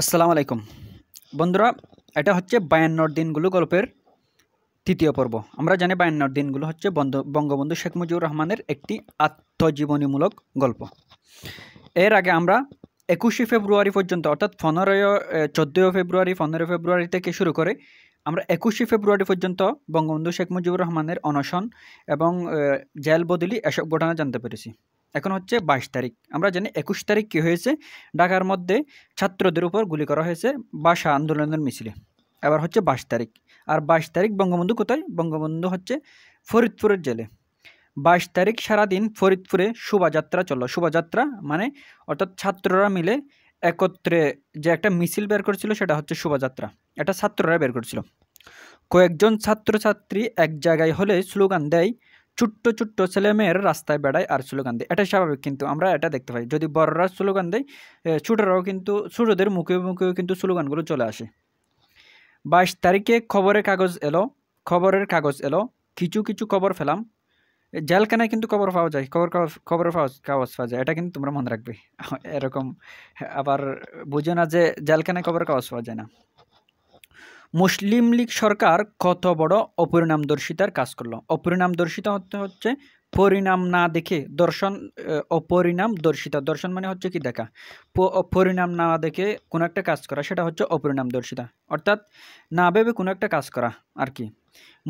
আসসালামু আলাইকুম বন্ধুরা, এটা হচ্ছে 52 দিনগুলো গল্পের তৃতীয় পর্ব। আমরা জানি 52 দিনগুলো হচ্ছে বঙ্গবন্ধু শেখ মুজিবুর রহমানের একটি আত্মজীবনীমূলক গল্প। এর আগে আমরা 21শে ফেব্রুয়ারি পর্যন্ত, অর্থাৎ 14 ফেব্রুয়ারি 15 ফেব্রুয়ারি থেকে শুরু করে আমরা 21শে ফেব্রুয়ারি পর্যন্ত বঙ্গবন্ধু শেখ মুজিবুর রহমানের অনশন এবং জেল বদলি এসব ঘটনা জানতে পেরেছি। এখন হচ্ছে 22 তারিখ। আমরা জানি 21 তারিখ কী হয়েছে, ঢাকার মধ্যে ছাত্রদের উপর গুলি করা হয়েছে ভাষা আন্দোলনের মিছিলে। এবার হচ্ছে 22 তারিখ। আর 22 তারিখ বঙ্গবন্ধু কোথায়? বঙ্গবন্ধু হচ্ছে ফরিদপুরের জেলে। 22 তারিখ সারাদিন ফরিদপুরে শোভাযাত্রা চলল। শোভাযাত্রা মানে অর্থাৎ ছাত্ররা মিলে একত্রে যে একটা মিছিল বের করেছিল, সেটা হচ্ছে শোভাযাত্রা। এটা ছাত্ররা বের করেছিল। কয়েকজন ছাত্রছাত্রী এক জায়গায় হলে স্লোগান দেয়, ছোট্ট ছোট্ট ছেলেমেয়ের রাস্তায় বেড়ায় আর স্লোগান দেয়। এটা স্বাভাবিক, কিন্তু আমরা এটা দেখতে পাই যদি বড়রা স্লোগান দেয়, ছোটরাও কিন্তু ছোটদের মুখে মুখেও কিন্তু স্লোগানগুলো চলে আসে। 22 তারিখে খবরের কাগজ এলো, কিছু কিছু খবর পেলাম। জেলখানায় কিন্তু খবর পাওয়া যায়, খবরের কাগজ পাওয়া যায়, এটা কিন্তু তোমরা মনে রাখবে। এরকম আবার বুঝো না যে জেলখানায় খবরের কাগজ পাওয়া যায় না। মুসলিম লীগ সরকার কত বড় অপরিণামদর্শিতার কাজ করলো। অপরিণামদর্শিতা হচ্ছে পরিণাম না দেখে দর্শন। অপরিণামদর্শিতা, দর্শন মানে হচ্ছে কি দেখা, পরিণাম না দেখে কোনো একটা কাজ করা, সেটা হচ্ছে অপরিণামদর্শিতা। অর্থাৎ না ভেবে কোনো একটা কাজ করা আর কি।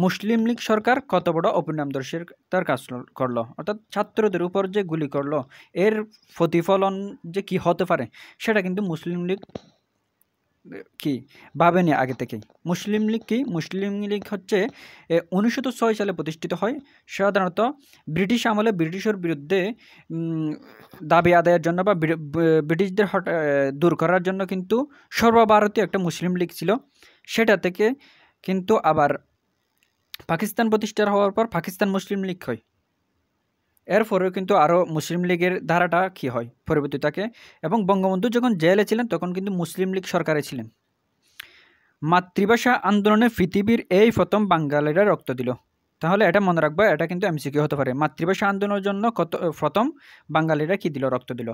মুসলিম লীগ সরকার কত বড় অপরিণামদর্শিতার কাজ করলো, অর্থাৎ ছাত্রদের উপর যে গুলি করলো, এর প্রতিফলন যে কি হতে পারে সেটা কিন্তু মুসলিম লীগ কি ভাবেনি আগে থেকেই। মুসলিম লীগ কি? মুসলিম লীগ হচ্ছে 1906 সালে প্রতিষ্ঠিত হয়। সাধারণত ব্রিটিশ আমলে ব্রিটিশের বিরুদ্ধে দাবি আদায়ের জন্য বা ব্রিটিশদের দূর করার জন্য কিন্তু সর্বভারতীয় একটা মুসলিম লীগ ছিল। সেটা থেকে কিন্তু আবার পাকিস্তান প্রতিষ্ঠা হওয়ার পর পাকিস্তান মুসলিম লীগ হয়। এরপরেও কিন্তু আরও মুসলিম লীগের ধারাটা কী হয়, পরিবর্তিত থাকে। এবং বঙ্গবন্ধু যখন জেলে ছিলেন তখন কিন্তু মুসলিম লীগ সরকারে ছিলেন। মাতৃভাষা আন্দোলনে পৃথিবীর এই প্রথম বাঙালিরা রক্ত দিল। তাহলে এটা মনে রাখবো, এটা কিন্তু এমসিকিউ হতে পারে। মাতৃভাষা আন্দোলনের জন্য প্রথম বাঙালিরা কি দিল? রক্ত দিল।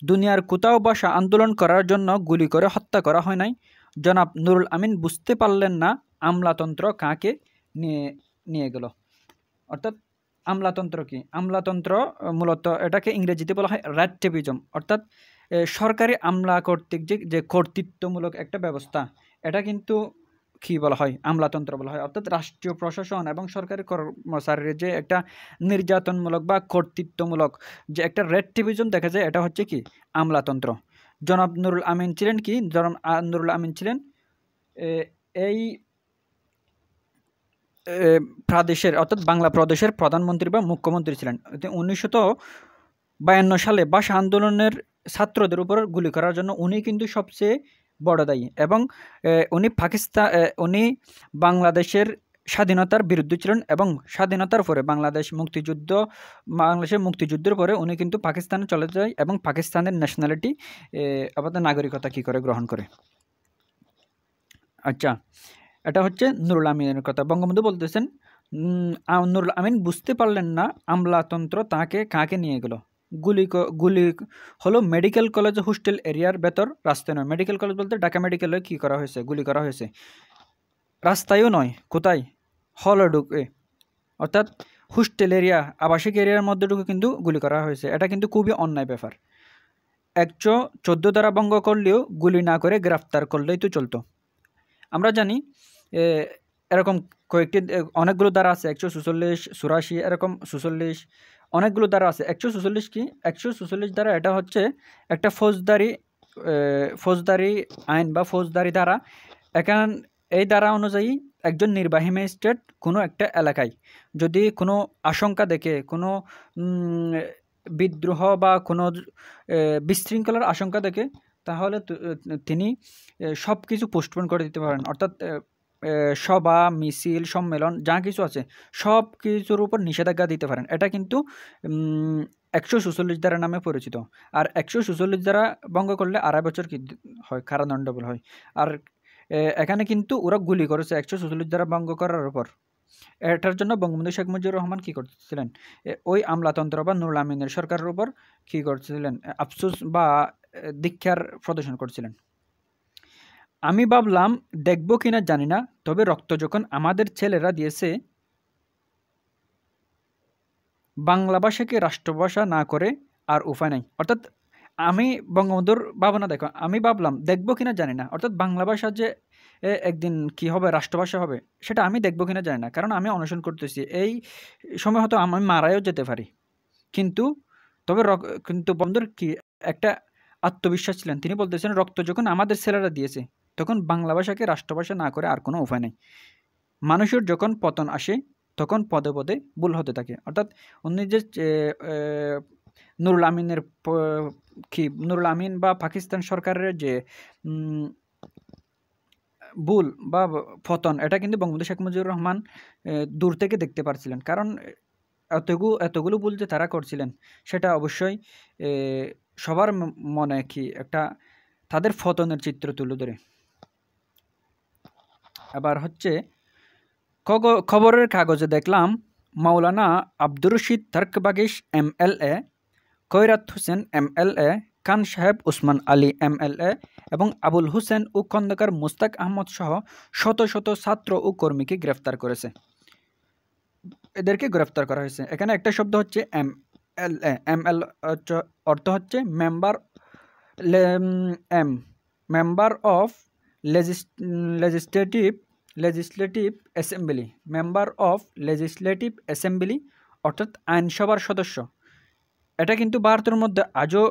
দুনিয়ার কোথাও ভাষা আন্দোলন করার জন্য গুলি করে হত্যা করা হয় নাই। জনাব নুরুল আমিন বুঝতে পারলেন না আমলাতন্ত্র কাকে নিয়ে নিয়ে গেল। অর্থাৎ আমলাতন্ত্র কি? আমলাতন্ত্র মূলত এটাকে ইংরেজিতে বলা হয় র্যাটিভিজম, অর্থাৎ সরকারি আমলা কর্তৃক যে কর্তৃত্বমূলক একটা ব্যবস্থা, এটা কিন্তু কি বলা হয়? আমলাতন্ত্র বলা হয়। অর্থাৎ রাষ্ট্রীয় প্রশাসন এবং সরকারি কর্মচারীর যে একটা নির্যাতনমূলক বা কর্তৃত্বমূলক যে একটা র্যাটিভিজম দেখা যায়, এটা হচ্ছে কি? আমলাতন্ত্র। জনাব নুরুল আমিন ছিলেন কি? জনাব নুরুল আমিন ছিলেন এই প্রদেশের, অর্থাৎ বাংলা প্রদেশের প্রধানমন্ত্রী বা মুখ্যমন্ত্রী ছিলেন। 1952 সালে ভাষা আন্দোলনের ছাত্রদের উপর গুলি করার জন্য উনি কিন্তু সবচেয়ে বড় দায়ী। এবং উনি বাংলাদেশের স্বাধীনতার বিরুদ্ধে ছিলেন। এবং স্বাধীনতার পরে বাংলাদেশের মুক্তিযুদ্ধের পরে উনি কিন্তু পাকিস্তানে চলে যায় এবং পাকিস্তানের ন্যাশনালিটি আপাতত নাগরিকতা কী করে গ্রহণ করে। আচ্ছা, এটা হচ্ছে নুরুল আমিনের কথা। বঙ্গবন্ধু বলতেছেন, নুরুল আমিন বুঝতে পারলেন না আমলাতন্ত্র কাকে নিয়ে গেল। গুলি হলো মেডিকেল কলেজ হোস্টেল এরিয়ার ভেতর, রাস্তায় নয়। মেডিকেল কলেজ বলতে ঢাকা মেডিকেলে কী করা হয়েছে? গুলি করা হয়েছে। রাস্তায়ও নয়, কোথায়? হলে ঢুকে, অর্থাৎ হোস্টেল এরিয়া, আবাসিক এরিয়ার মধ্যে ঢুকে কিন্তু গুলি করা হয়েছে। এটা কিন্তু খুবই অন্যায় ব্যাপার। 114 ধারা ভঙ্গ করলেও গুলি না করে গ্রেফতার করলেই তো চলতো। আমরা জানি এরকম অনেকগুলো ধারা আছে, 146, 84, এরকম 46, অনেকগুলো ধারা আছে। 146 কি? 146 ধারা এটা হচ্ছে একটা ফৌজদারি আইন বা ফৌজদারি ধারা। এই ধারা অনুযায়ী একজন নির্বাহী ম্যাজিস্ট্রেট কোনো একটা এলাকায় যদি কোনো আশঙ্কা দেখে, কোনো বিদ্রোহ বা কোনো বিশৃঙ্খলার আশঙ্কা দেখে, তাহলে তিনি সব কিছু পোস্টপোন করে দিতে পারেন। অর্থাৎ সভা, মিছিল, সম্মেলন যা কিছু আছে সব কিছুর উপর নিষেধাজ্ঞা দিতে পারেন। এটা কিন্তু 146 ধারা নামে পরিচিত। আর 146 ধারা ভঙ্গ করলে 2.5 বছর কি হয়? কারাদণ্ড হয়। আর এখানে কিন্তু ওরা গুলি করেছে 146 ধারা ভঙ্গ করার উপর। এটার জন্য বঙ্গবন্ধু শেখ মুজিবুর রহমান কী করতেছিলেন? ওই আমলাতন্ত্র বা নুরুল আমিনের সরকারের উপর কী করছিলেন? আফসোস বা দীক্ষার প্রদর্শন করছিলেন। আমি ভাবলাম দেখব কিনা জানি না, তবে রক্ত যখন আমাদের ছেলেরা দিয়েছে, বাংলা ভাষাকে রাষ্ট্রভাষা না করে আর উপায় নাই। অর্থাৎ আমি বঙ্গবন্ধুর ভাবনা দেখো, আমি ভাবলাম দেখব কিনা জানি না, অর্থাৎ বাংলা ভাষা যে একদিন কি হবে, রাষ্ট্রভাষা হবে, সেটা আমি দেখব কিনা জানি না, কারণ আমি অনশন করতেছি। এই সময় হয়তো আমি মারাও যেতে পারি, কিন্তু তবে কিন্তু বন্ধুর কি একটা আত্মবিশ্বাস ছিলেন। তিনি বলতেছেন রক্ত যখন আমাদের ছেলেরা দিয়েছে, তখন বাংলা ভাষাকে রাষ্ট্রভাষা না করে আর কোনো উপায় নেই। মানুষের যখন পতন আসে, তখন পদে পদে ভুল হতে থাকে। অর্থাৎ উনি যে নুরুল আমিনের কি নুরুল আমিন বা পাকিস্তান সরকারের যে ভুল বা পতন, এটা কিন্তু বঙ্গবন্ধু শেখ মুজিবুর রহমান দূর থেকে দেখতে পারছিলেন। কারণ এতগুলো ভুল যে তারা করছিলেন, সেটা অবশ্যই সবার মনে কি একটা তাদের পতনের চিত্র তুলে ধরে। আবার হচ্ছে খবরের কাগজে দেখলাম মাওলানা আব্দুর রশিদ তর্কবাগিশ MLA, কৈরাত হোসেন MLA, খান সাহেব উসমান আলী MLA এবং আবুল হোসেন ও খন্দকার মুস্তাক আহমদ সহ শত শত ছাত্র ও কর্মীকে গ্রেফতার করেছে। এদেরকে গ্রেফতার করা হয়েছে। এখানে একটা শব্দ হচ্ছে MLA। ML অর্থ হচ্ছে member of legislative assembly, member of legislative assembly, অর্থাৎ আইনসভার সদস্য। এটা কিন্তু ভারতের মধ্যে আজও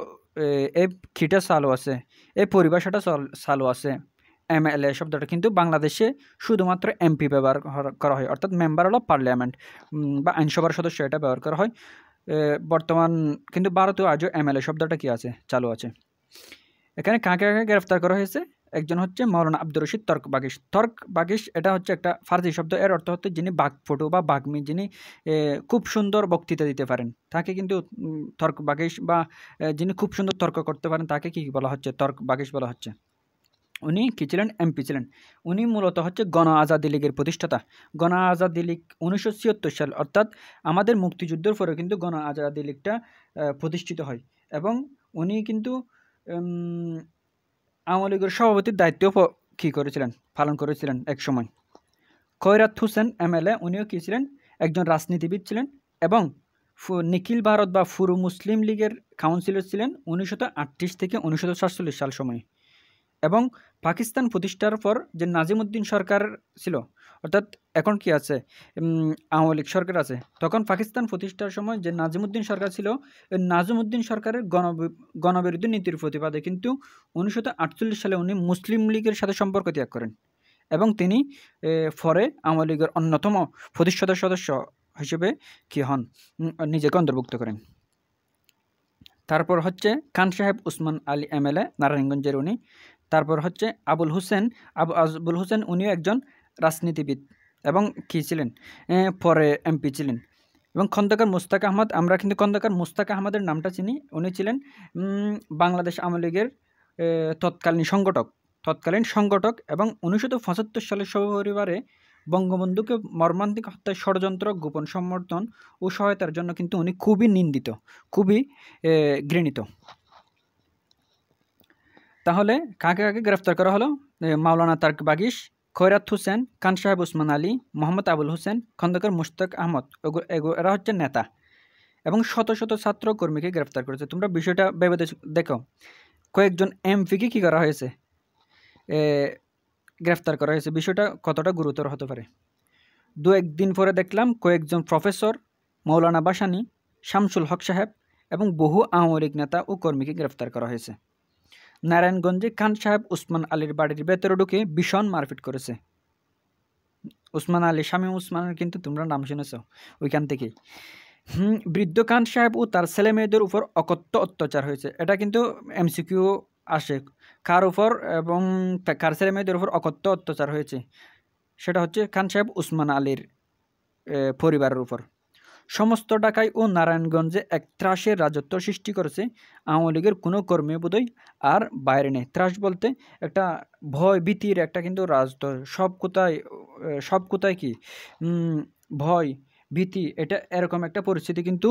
এই খিটা চালু আছে, এই পরিভাষাটা চালু আছে। MLA শব্দটা কিন্তু বাংলাদেশে শুধুমাত্র MP ব্যবহার করা হয়, অর্থাৎ মেম্বার অফ পার্লামেন্ট বা আইনসভার সদস্য, এটা ব্যবহার করা হয়। বর্তমান কিন্তু ভারতেও আজও MLA শব্দটা কি আছে, চালু আছে। এখানে কাকে কাকে গ্রেফতার করা হয়েছে? একজন হচ্ছে মাওলানা আব্দুর রশিদ তর্কবাগিশ, এটা হচ্ছে একটা ফার্সি শব্দ। এর অর্থ হচ্ছে যিনি বাকপটু বা বাগ্মী, যিনি খুব সুন্দর বক্তৃতা দিতে পারেন, তাকে কিন্তু তর্কবাগিশ, বা যিনি খুব সুন্দর তর্ক করতে পারেন, তাকে কি বলা হচ্ছে, তর্কবাগিশ বলা হচ্ছে। উনি কি ছিলেন? MP ছিলেন। উনি মূলত হচ্ছে গণ আজাদি লীগের প্রতিষ্ঠাতা। গণ আজাদি লীগ 1976 সাল, অর্থাৎ আমাদের মুক্তিযুদ্ধের পরে কিন্তু গণ আজাদি লীগটা প্রতিষ্ঠিত হয়। এবং উনি কিন্তু আওয়ামী লীগের সভাপতির দায়িত্বও কী করেছিলেন, পালন করেছিলেন এক সময়। কৈরাত হোসেন MLA, উনিও কী ছিলেন? একজন রাজনীতিবিদ ছিলেন এবং নিখিল ভারত বা পুরো মুসলিম লীগের কাউন্সিলর ছিলেন 1938 থেকে 1947 সাল সময়ে। এবং পাকিস্তান প্রতিষ্ঠার পর যে নাজিমুদ্দিন সরকার ছিল, অর্থাৎ এখন কি আছে, আওয়ামী লীগ সরকার আছে, তখন পাকিস্তান প্রতিষ্ঠার সময় যে নাজিমুদ্দিন সরকার ছিল, নাজিমুদ্দিন সরকারের গণবিরোধী নীতির প্রতিবাদে কিন্তু 1948 সালে উনি মুসলিম লীগের সাথে সম্পর্ক ত্যাগ করেন এবং তিনি পরে আওয়ামী লীগের অন্যতম প্রতিষ্ঠাতা সদস্য হিসেবে কি হন, নিজেকে অন্তর্ভুক্ত করেন। তারপর হচ্ছে খান সাহেব উসমান আলী MLA, নারায়ণগঞ্জের উনি। তারপর হচ্ছে আবুল হোসেন, উনিও একজন রাজনীতিবিদ এবং কী ছিলেন, পরে MP ছিলেন। এবং খন্দকার মুস্তাক আহমদ, আমরা কিন্তু খন্দকার মুস্তাক আহমদের নামটা চিনি। উনি ছিলেন বাংলাদেশ আওয়ামী লীগের তৎকালীন সংগঠক এবং 1975 সালের সপরিবারে বঙ্গবন্ধুকে মর্মান্তিক হত্যায় ষড়যন্ত্র, গোপন সমর্থন ও সহায়তার জন্য কিন্তু উনি খুবই নিন্দিত, খুবই ঘৃণিত। তাহলে কাকে কাকে গ্রেফতার করা হলো? মাওলানা তর্কবাগিশ, খৈরাত হোসেন, খান সাহেব উসমান আলী, মোহাম্মদ আবুল হোসেন, খন্দকার মুশতাক আহমদ, এরা হচ্ছে নেতা এবং শত শত ছাত্র কর্মীকে গ্রেফতার করেছে। তোমরা বিষয়টা ভেবে দেখো, কয়েকজন MPকে কী করা হয়েছে, গ্রেফতার করা হয়েছে। বিষয়টা কতটা গুরুতর হতে পারে। দু একদিন পরে দেখলাম কয়েকজন প্রফেসর, মৌলানা ভাসানী, শামসুল হক সাহেব এবং বহু আওয়ামী লীগ নেতা ও কর্মীকে গ্রেফতার করা হয়েছে। নারায়ণগঞ্জে খান সাহেব উসমান আলীর বাড়ির ভেতরে ঢুকে ভীষণ মারপিট করেছে। উসমান আলী, শামীম উসমানের কিন্তু তোমরা নাম শুনেছ ওইখান থেকেই। বৃদ্ধ খান সাহেব ও তার ছেলে মেয়েদের উপর অকথ্য অত্যাচার হয়েছে। এটা কিন্তু MCQ আসে, কার উপর এবং কার ছেলে মেয়েদের উপর অকথ্য অত্যাচার হয়েছে, সেটা হচ্ছে খান সাহেব উসমান আলীর পরিবারের উপর। সমস্ত ঢাকায় ও নারায়ণগঞ্জে এক ত্রাসের রাজত্ব সৃষ্টি করেছে। আওয়ামী লীগের কোনো কর্মী বোধহয় আর বাইরে নেই। ত্রাস বলতে একটা ভয় ভীতির একটা কিন্তু রাজত্ব, সব কোথায় কি ভয় ভীতি, এটা এরকম একটা পরিস্থিতি কিন্তু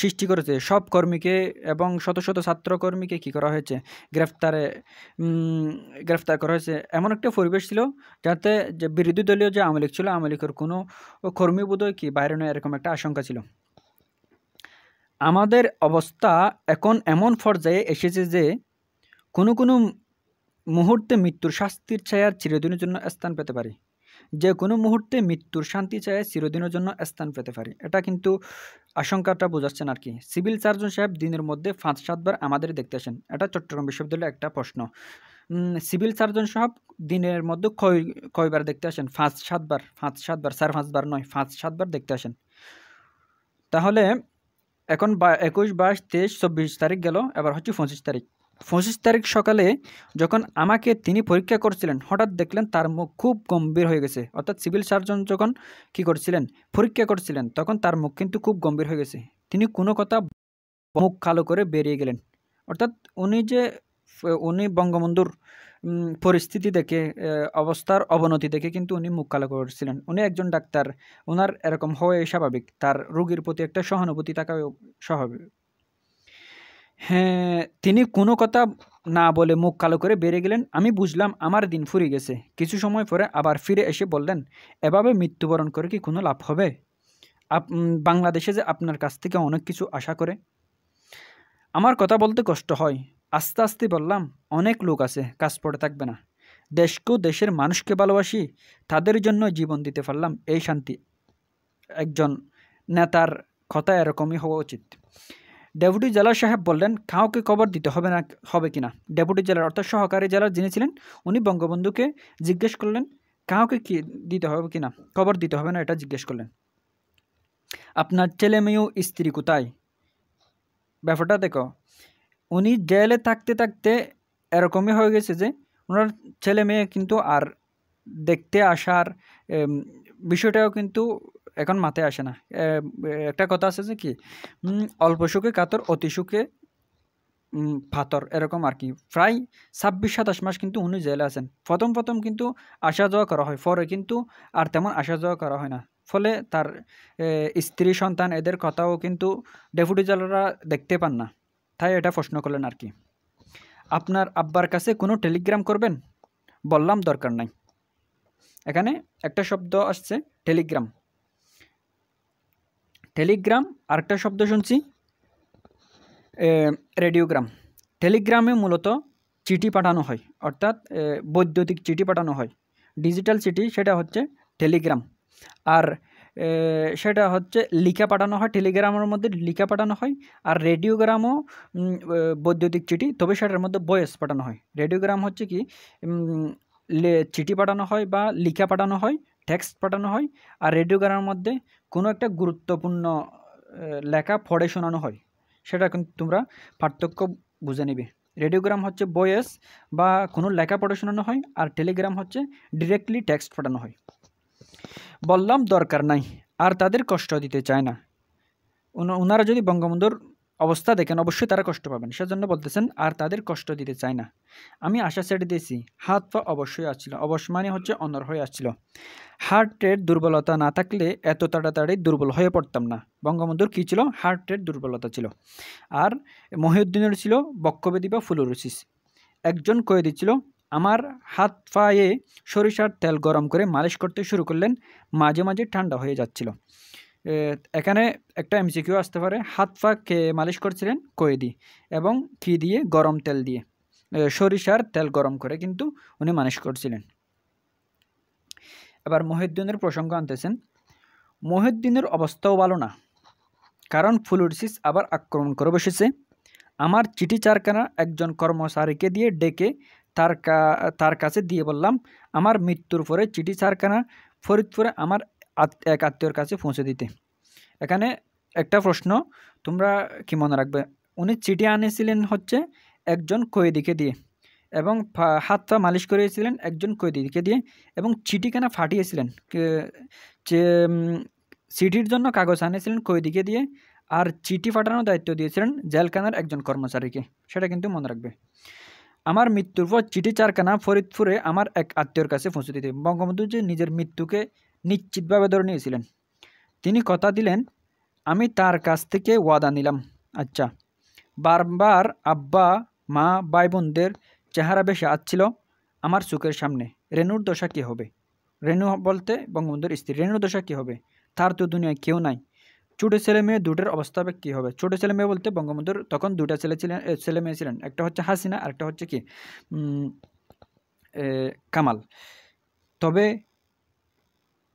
সৃষ্টি করেছে। সব কর্মীকে এবং শত শত ছাত্রকর্মীকে কী করা হয়েছে, গ্রেফতারে গ্রেফতার করা হয়েছে। এমন একটা পরিবেশ ছিল যাতে যে বিরোধী দলীয় যে আওয়ামী লীগ ছিল, আওয়ামী লীগের কোনো কর্মী বোধহয় কি বাইরে নয়, এরকম একটা আশঙ্কা ছিল। আমাদের অবস্থা এখন এমন পর্যায়ে এসেছে যে কোনো কোনো মুহূর্তে মৃত্যুর শাস্তির ছায়ার চিরদিনের জন্য স্থান পেতে পারি, যে কোনো মুহূর্তে মৃত্যুর শান্তি ছায়া চিরদিনের জন্য স্থান পেতে পারি। এটা কিন্তু আশঙ্কাটা বোঝাচ্ছেন আর কি। সিভিল সার্জন সাহেব দিনের মধ্যে 5-7 বার আমাদের দেখতে আসেন। এটা চট্টগ্রাম বিশ্ববিদ্যালয়ের একটা প্রশ্ন। সিভিল সার্জন সাহেব দিনের মধ্যে কয়বার দেখতে আসেন? 5-7 বার। 5-7 বার, 4-5 বার নয়, 5-7 বার দেখতে আসেন। তাহলে এখন 21, 22, 23, 24 তারিখ গেল, এবার হচ্ছে 25 তারিখ। 25 তারিখ সকালে যখন আমাকে তিনি পরীক্ষা করছিলেন, হঠাৎ দেখলেন তার মুখ খুব গম্ভীর হয়ে গেছে। অর্থাৎ সিভিল সার্জন যখন কী করছিলেন, পরীক্ষা করছিলেন, তখন তার মুখ কিন্তু খুব গম্ভীর হয়ে গেছে। তিনি কোনো কথা মুখ কালো করে বেরিয়ে গেলেন। অর্থাৎ উনি বঙ্গবন্ধুর পরিস্থিতি দেখে, অবস্থার অবনতি দেখে কিন্তু উনি মুখ কালো করেছিলেন। উনি একজন ডাক্তার, ওনার এরকম হওয়াই স্বাভাবিক, তার রোগীর প্রতি একটা সহানুভূতি থাকাও স্বাভাবিক। হ্যাঁ, তিনি কোনো কথা না বলে মুখ কালো করে বেরিয়ে গেলেন। আমি বুঝলাম আমার দিন ফুরিয়ে গেছে। কিছু সময় পরে আবার ফিরে এসে বললেন, এভাবে মৃত্যুবরণ করে কি কোনো লাভ হবে? বাংলাদেশে যে আপনার কাছ থেকে অনেক কিছু আশা করে। আমার কথা বলতে কষ্ট হয়। আস্তে আস্তে বললাম, অনেক লোক আছে, কাজ পড়ে থাকবে না। দেশকেও দেশের মানুষকে ভালোবাসি, তাদের জন্য জীবন দিতে পারলাম, এই শান্তি। একজন নেতার কথা এরকমই হওয়া উচিত। ডেপুটি জেলার সাহেব বললেন, কাউকে খবর দিতে হবে কিনা। ডেপুটি জেলার অর্থাৎ সহকারী জেলার যিনি ছিলেন, উনি বঙ্গবন্ধুকে জিজ্ঞেস করলেন, কাউকে কি দিতে হবে কিনা, খবর দিতে হবে না, এটা জিজ্ঞেস করলেন। আপনার ছেলে মেয়েও স্ত্রী কোথায়? ব্যাপারটা দেখো, উনি জেলে থাকতে থাকতে এরকমই হয়ে গেছে যে ওনার ছেলে মেয়ে কিন্তু আর দেখতে আসার বিষয়টাও কিন্তু এখন মাথায় আসে না। একটা কথা আছে যে কি, অল্প সুখে কাতর, অতি সুখে ফাতর, এরকম আর কি। প্রায় 26-27 মাস কিন্তু উনি জেলে আছেন। প্রথম কিন্তু আসা যাওয়া করা হয়, পরে কিন্তু আর তেমন আসা যাওয়া করা হয় না। ফলে তার স্ত্রী সন্তান এদের কথাও কিন্তু ডেপুটি জেলাররা দেখতে পান না। তাই এটা প্রশ্ন করলেন আর কি। আপনার আব্বার কাছে কোনো টেলিগ্রাম করবেন? বললাম দরকার নাই। এখানে একটা শব্দ আসছে, টেলিগ্রাম। টেলিগ্রাম, আরেকটা শব্দ শুনছি রেডিওগ্রাম। টেলিগ্রামে মূলত চিঠি পাঠানো হয়, অর্থাৎ বৈদ্যুতিক চিঠি পাঠানো হয়। ডিজিটাল চিঠি সেটা হচ্ছে টেলিগ্রাম। আর সেটা হচ্ছে লিখা পাঠানো হয়, টেলিগ্রামের মধ্যে লিখা পাঠানো হয়। আর রেডিওগ্রামও বৈদ্যুতিক চিঠি, তবে সেটার মধ্যে ভয়েস পাঠানো হয়। রেডিওগ্রাম হচ্ছে কি, চিঠি পাঠানো হয় বা লিখা পাঠানো হয়, টেক্সট পাঠানো হয়। আর রেডিওগ্রামের মধ্যে কোনো একটা গুরুত্বপূর্ণ লেখা পড়ে শোনানো হয়। সেটা কিন্তু তোমরা পার্থক্য বুঝে নিবে। রেডিওগ্রাম হচ্ছে ভয়েস বা কোনো লেখা পড়ে শোনানো হয়, আর টেলিগ্রাম হচ্ছে ডিরেক্টলি টেক্সট পাঠানো হয়। বললাম দরকার নাই, আর তাদের কষ্ট দিতে চায় না। ওনারা যদি বঙ্গবন্ধুর অবস্থা দেখেন অবশ্যই তারা কষ্ট পাবেন, সেজন্য বলতেছেন আর তাদের কষ্ট দিতে চায় না। আমি আশা ছেড়ে দিয়েছি, হাত পা অবশ্যই আসছিল, অবশ্য মানে হচ্ছে অনর হয়ে আসছিল। হার্টের দুর্বলতা না থাকলে এত তাড়াতাড়ি দুর্বল হয়ে পড়তাম না। বঙ্গবন্ধুর কী ছিল? হার্টের দুর্বলতা ছিল। আর মহিউদ্দিনের ছিল বক্ষব্যাধি বা ফ্লোরোসিস। একজন কয়েদি ছিল, আমার হাত পায়ে সরিষার তেল গরম করে মালিশ করতে শুরু করলেন, মাঝে মাঝে ঠান্ডা হয়ে যাচ্ছিল। এখানে একটা এমসিকিউ আসতে পারে, হাত পা কে মালিশ করছিলেন? কয়েদি। এবং কী দিয়ে? গরম তেল দিয়ে, সরিষার তেল গরম করে কিন্তু উনি মালিশ করছিলেন। এবার মহিউদ্দিনের প্রসঙ্গ আনতেছেন। মহিউদ্দিনের অবস্থাও ভালো না, কারণ ফ্লোরোসিস আবার আক্রমণ করে বসেছে। আমার চিঠি চারখানা একজন কর্মচারীকে দিয়ে ডেকে তার কাছে দিয়ে বললাম, আমার মৃত্যুর পরে চিঠি চারখানা ফরিদপুরে আমার এক আত্মীয়র কাছে পৌঁছে দিতে। এখানে একটা প্রশ্ন তোমরা কি মনে রাখবে, উনি চিঠি আনিয়েছিলেন হচ্ছে একজন কয়েদিকে দিয়ে, এবং হাত পা মালিশ করিয়েছিলেন একজন কয়েদিকে দিয়ে, এবং চিঠিখানা ফাটিয়েছিলেন, চিঠির জন্য কাগজ আনিয়েছিলেন কয়েদিকে দিয়ে, আর চিঠি ফাটানোর দায়িত্ব দিয়েছিলেন জেলখানার একজন কর্মচারীকে। সেটা কিন্তু মনে রাখবে। আমার মৃত্যুর পর চিঠি চারখানা ফরিদপুরে আমার এক আত্মীয়র কাছে পৌঁছে দিতে। বঙ্গবন্ধু যে নিজের মৃত্যুকে নিশ্চিতভাবে ধরে নিয়েছিলেন। তিনি কথা দিলেন, আমি তার কাছ থেকে ওয়াদা নিলাম। আচ্ছা, বারবার আব্বা, মা, ভাই বোনদের চেহারা ভেসে আসছিল আমার চোখের সামনে। রেনুর দশা কী হবে? রেনু বলতে বঙ্গবন্ধুর স্ত্রী। রেনুর দশা কী হবে? তার তো দুনিয়ায় কেউ নাই। ছোটো ছেলে মেয়ে দুটোর অবস্থা কী হবে? ছোটো ছেলে মেয়ে বলতে বঙ্গবন্ধুর তখন দুটা ছেলে মেয়ে ছিলেন। একটা হচ্ছে হাসিনা, আর একটা হচ্ছে কি কামাল। তবে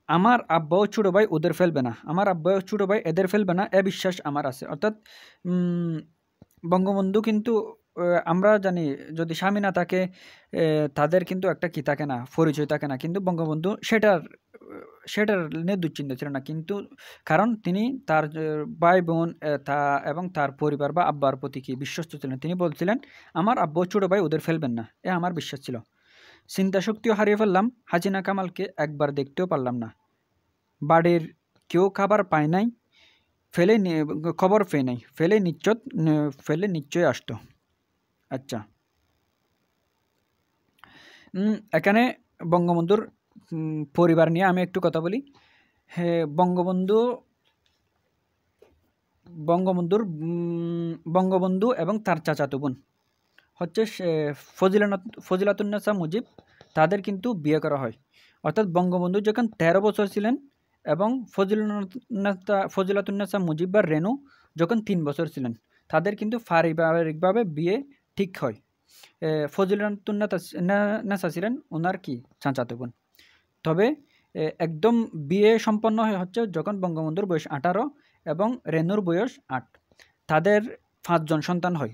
আমার আব্বাও ছোটো ভাই ওদের ফেলবে না, আমার আব্বাও ছোটো ভাই এদের ফেলবে না, এ বিশ্বাস আমার আছে। অর্থাৎ বঙ্গবন্ধু কিন্তু আমরা জানি যদি স্বামী না থাকে তাদের কিন্তু একটা কি থাকে না, পরিচয় থাকে না। কিন্তু বঙ্গবন্ধু সেটার নিয়ে দুশ্চিন্তা ছিল না। কিন্তু কারণ তিনি তার ভাই বোন এবং তার পরিবার বা আব্বার প্রতি কি বিশ্বস্ত ছিলেন। তিনি বলছিলেন, আমার আব্বু ছোটো ভাই ওদের ফেলবেন না, এ আমার বিশ্বাস ছিল। চিন্তা শক্তিও হারিয়ে ফেললাম। হাসিনা কামালকে একবার দেখতেও পারলাম না। বাড়ির কেউ খাবার পায় নাই, খবর পেয়ে নাই, ফেলে নিশ্চয় আসতো। আচ্ছা, এখানে বঙ্গবন্ধুর পরিবার নিয়ে আমি একটু কথা বলি। হ্যাঁ, বঙ্গবন্ধু এবং তার চাচাতো বোন হচ্ছে ফজিলাতুন্নেসা মুজিব, তাদের কিন্তু বিয়ে করা হয়। অর্থাৎ বঙ্গবন্ধু যখন 13 বছর ছিলেন এবং ফজিলাতুন্নেসা মুজিব বা রেনু যখন 3 বছর ছিলেন, তাদের কিন্তু পারিবারিকভাবে বিয়ে ঠিক হয়। ফজিলাতুন্নেসা ছিলেন ওনার কি চাচাতো বোন। তবে একদম বিয়ে সম্পন্ন হচ্ছে যখন বঙ্গবন্ধুর বয়স 18 এবং রেনুর বয়স 8। তাদের 5 জন সন্তান হয়।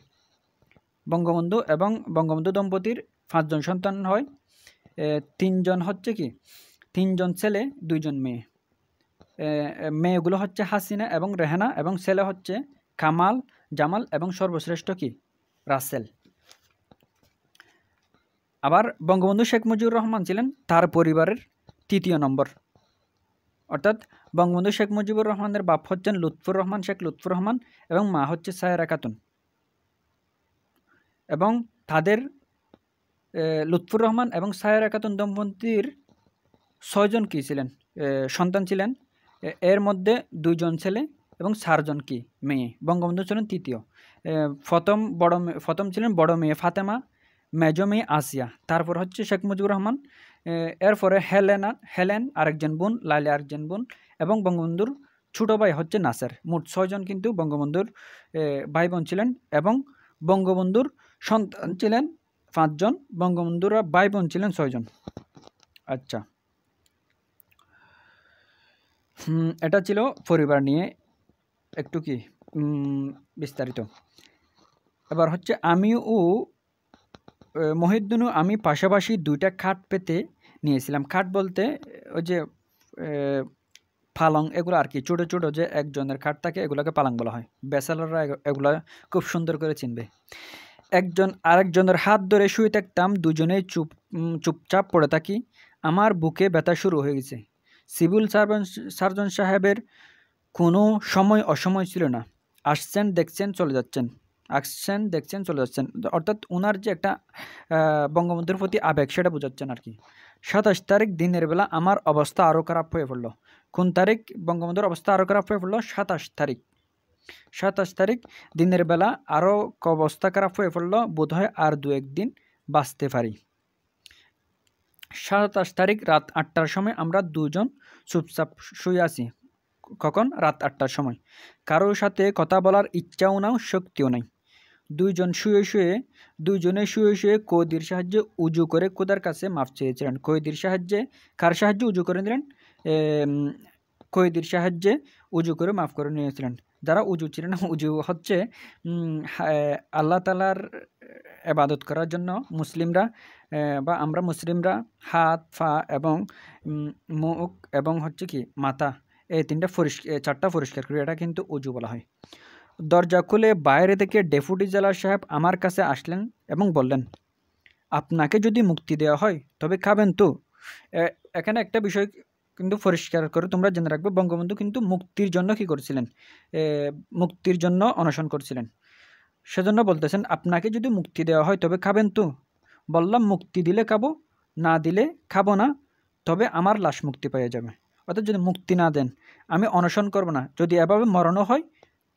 বঙ্গবন্ধু এবং বঙ্গবন্ধু দম্পতির 5 জন সন্তান হয়। 3 জন হচ্ছে কি 3 জন ছেলে, 2 জন মেয়ে। মেয়েগুলো হচ্ছে হাসিনা এবং রেহানা, এবং ছেলে হচ্ছে কামাল, জামাল এবং সর্বশ্রেষ্ঠ কি রাসেল। আবার বঙ্গবন্ধু শেখ মুজিবুর রহমান ছিলেন তার পরিবারের 3য় নম্বর। অর্থাৎ বঙ্গবন্ধু শেখ মুজিবুর রহমানের বাপ হচ্ছেন লুৎফর রহমান, শেখ লুৎফর রহমান, এবং মা হচ্ছে সায়রা খাতুন। এবং তাদের লুৎফর রহমান এবং সায়রা খাতুন দম্পতির 6 জন কি ছিলেন সন্তান ছিলেন। এর মধ্যে 2 জন ছেলে এবং 4 জন কি মেয়ে। বঙ্গবন্ধু ছিলেন 3য়। প্রথম ছিলেন বড় মেয়ে ফাতেমা, মেজো মেয়ে আসিয়া, তারপর হচ্ছে শেখ মুজিবুর রহমান, এরপরে হেলেন আরেকজন বোন, লাইলা আরেকজন বোন, এবং বঙ্গবন্ধুর ছোটো ভাই হচ্ছে নাসের। মোট 6 জন কিন্তু বঙ্গবন্ধুর ভাই বোন ছিলেন, এবং বঙ্গবন্ধুর সন্তান ছিলেন 5 জন, বঙ্গবন্ধুর ভাই বোন ছিলেন 6 জন। আচ্ছা, এটা ছিল পরিবার নিয়ে একটু কি বিস্তারিত। এবার হচ্ছে মহিউদ্দিন ও আমি পাশাপাশি 2টা খাট পেতে নিয়েছিলাম। খাট বলতে ওই যে পালং, এগুলো আর কি ছোটো ছোটো যে একজনের খাট থাকে, এগুলোকে পালং বলা হয়। ব্যাচেলররা এগুলো খুব সুন্দর করে চিনবে। একজন আরেকজনের হাত ধরে শুয়ে থাকতাম, দুজনেই চুপচাপ পড়ে থাকি। আমার বুকে ব্যথা শুরু হয়ে গেছে। সিভিল সার্জন সাহেবের কোনো সময় অসময় ছিল না। আসছেন, দেখছেন, চলে যাচ্ছেন, আসছেন, দেখছেন, চলে যাচ্ছেন। অর্থাৎ ওনার যে একটা বঙ্গবন্ধুর প্রতি আবেগ, সেটা বোঝাচ্ছেন আর কি। 27 তারিখ দিনের বেলা আমার অবস্থা আরও খারাপ হয়ে পড়লো। কোন তারিখ বঙ্গবন্ধুর অবস্থা আরও খারাপ হয়ে পড়লো? 27 তারিখ। 27 তারিখ দিনের বেলা আরও অবস্থা খারাপ হয়ে পড়লো। বোধহয় আর 2-1 দিন বাঁচতে পারি। 27 তারিখ রাত 8টার সময় আমরা 2 জন চুপচাপ শুয়ে আছি। কখন? রাত 8টার সময়। কারোর সাথে কথা বলার ইচ্ছাও নাও, শক্তিও নাই। দুজনে শুয়ে শুয়ে কয়েদির সাহায্যে উজু করে খোদার কাছে মাফ চেয়েছিলেন। কয়েদির সাহায্যে কার সাহায্যে উজু করে দিলেন? কয়েদির সাহায্যে উজু করে মাফ করে নিয়েছিলেন। যারা উজু ছিলেন, উজু হচ্ছে আল্লাহ তাআলার ইবাদত করার জন্য মুসলিমরা বা আমরা মুসলিমরা হাত, পা এবং মুখ এবং হচ্ছে কি মাথা, এই 4টা পরিষ্কার করি, এটা কিন্তু উজু বলা হয়। দরজা খুলে বাইরে থেকে ডেপুটি জেলার সাহেব আমার কাছে আসলেন এবং বললেন, আপনাকে যদি মুক্তি দেওয়া হয় তবে খাবেন তো? এখানে একটা বিষয় কিন্তু পরিষ্কার করে তোমরা জেনে রাখবে, বঙ্গবন্ধু কিন্তু মুক্তির জন্য কি করছিলেন? মুক্তির জন্য অনশন করছিলেন। সেজন্য বলতেছেন, আপনাকে যদি মুক্তি দেওয়া হয় তবে খাবেন তো? বললাম, মুক্তি দিলে খাবো, না দিলে খাবো না, তবে আমার লাশ মুক্তি পেয়ে যাবে। অর্থাৎ যদি মুক্তি না দেন আমি অনশন করব না, যদি এভাবে মরণও হয়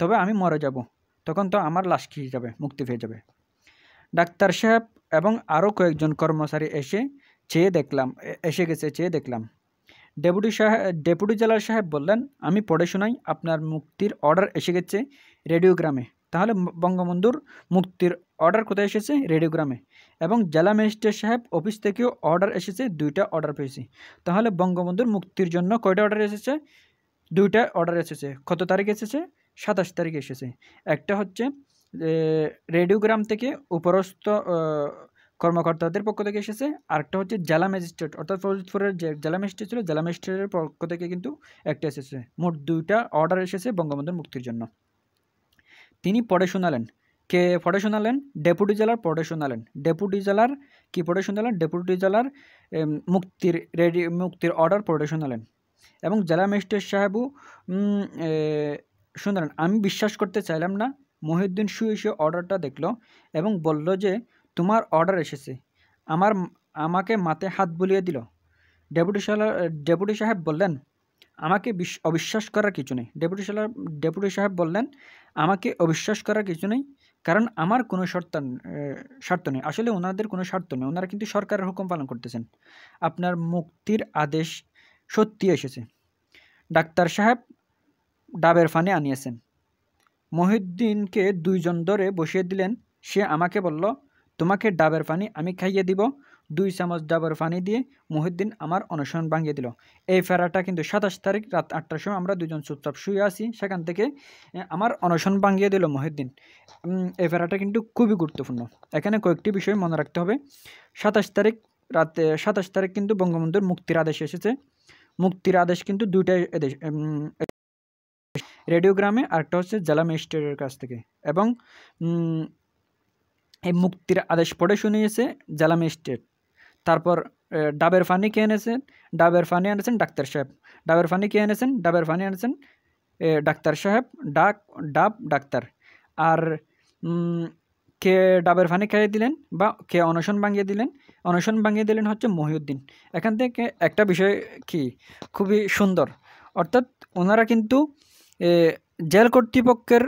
তবে আমি মরে যাব, তখন তো আমার লাশ খেয়ে যাবে, মুক্তি পেয়ে যাবে। ডাক্তার সাহেব এবং আরও কয়েকজন কর্মচারী এসে গেছে চেয়ে দেখলাম। ডেপুটি জেলার সাহেব বললেন, আমি পড়ে শোনাই, আপনার মুক্তির অর্ডার এসে গেছে রেডিওগ্রামে। তাহলে বঙ্গবন্ধুর মুক্তির অর্ডার কোথায় এসেছে? রেডিওগ্রামে। এবং জেলা ম্যাজিস্ট্রেট সাহেব অফিস থেকেও অর্ডার এসেছে, 2টা অর্ডার পেয়েছি। তাহলে বঙ্গবন্ধুর মুক্তির জন্য কয়টা অর্ডার এসেছে? 2টা অর্ডার এসেছে। কত তারিখ এসেছে? 27 তারিখে এসেছে। একটা হচ্ছে রেডিওগ্রাম থেকে উপরস্থ কর্মকর্তাদের পক্ষ থেকে এসেছে, আরেকটা হচ্ছে জেলা ম্যাজিস্ট্রেট, অর্থাৎ ফরিদপুরের যে জেলা ম্যাজিস্ট্রেট ছিল, জেলা ম্যাজিস্ট্রেটের পক্ষ থেকে কিন্তু একটা এসেছে। মোট 2টা অর্ডার এসেছে বঙ্গবন্ধুর মুক্তির জন্য। তিনি পড়ে শোনালেন। কে পড়ে শোনালেন? ডেপুটি জেলার পড়ে শোনালেন। ডেপুটি জেলার কি পড়ে শোনালেন? ডেপুটি জেলার মুক্তির অর্ডার পড়ে শোনালেন। এবং জেলা ম্যাজিস্ট্রেট সাহেবও শোনালেন। আমি বিশ্বাস করতে চাইলাম না। মহিউদ্দিন শুয়ে অর্ডারটা দেখলো এবং বলল যে, তোমার অর্ডার এসেছে। আমাকে মাথায় হাত বুলিয়ে দিল। ডেপুটি সাহেব বললেন, আমাকে অবিশ্বাস করার কিছু নেই। ডেপুটি সাহেব বললেন, আমাকে অবিশ্বাস করার কিছু নেই, কারণ আমার কোনো স্বার্থ নেই। আসলে ওনাদের কোনো স্বার্থ নেই, ওনারা কিন্তু সরকারের হুকুম পালন করতেছেন। আপনার মুক্তির আদেশ সত্যি এসেছে। ডাক্তার সাহেব ডাবের পানি আনিয়েছেন। মহিউদ্দিনকে 2 জন ধরে বসিয়ে দিলেন। সে আমাকে বলল, তোমাকে ডাবের পানি আমি খাইয়ে দিব। 2 চামচ ডাবের পানি দিয়ে মহিউদ্দিন আমার অনশন ভাঙিয়ে দিল। এই ফেরাটা কিন্তু 27 তারিখ রাত 8টার সময় আমরা 2জন চুপচাপ শুয়ে আছি, সেখান থেকে আমার অনশন ভাঙিয়ে দিল মহিউদ্দিন। এই ফেরাটা কিন্তু খুবই গুরুত্বপূর্ণ। এখানে কয়েকটি বিষয় মনে রাখতে হবে। 27 তারিখ কিন্তু বঙ্গবন্ধুর মুক্তির আদেশ এসেছে। মুক্তির আদেশ কিন্তু 2টাই রেডিওগ্রামে, আরেকটা হচ্ছে জেলা ম্যাজিস্ট্রেটের কাছ থেকে। এবং এই মুক্তির আদেশ পড়ে শুনিয়েছে জেলা ম্যাজিস্ট্রেট। তারপর ডাবের পানি কে এনেছেন? ডাবের পানি এনেছেন ডাক্তার সাহেব। ডাবের পানি কে এনেছেন? ডাবের পানি এনেছেন ডাক্তার সাহেব, ডাক্তার। আর কে ডাবের পানি খাইয়ে দিলেন বা কে অনশন ভাঙিয়ে দিলেন? অনশন ভাঙিয়ে দিলেন হচ্ছে মহিউদ্দিন। এখান থেকে একটা বিষয় কি খুবই সুন্দর, অর্থাৎ ওনারা কিন্তু জেল কর্তৃপক্ষের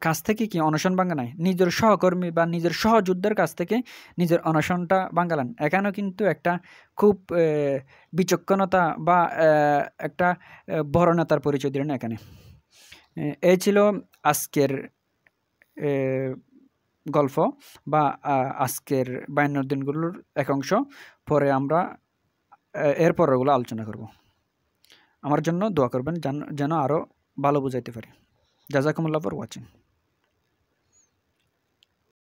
কাছ থেকে কি অনশন ভাঙা নাই, নিজের সহকর্মী বা নিজের সহযোদ্ধার কাছ থেকে নিজের অনশনটা ভাঙালেন। এখানেও কিন্তু একটা খুব বিচক্ষণতা বা একটা বড় নেতার পরিচয় দিলেন এখানে। এই ছিল আজকের গল্প বা আজকের 52 দিনগুলোর এক অংশ। পরে আমরা এরপরেরগুলো আলোচনা করব। আমার জন্য দোয়া করবেন যেন আরও ভালো বুঝাইতে পারি। জাজাকুমুল্লাহ ফর ওয়াচিং।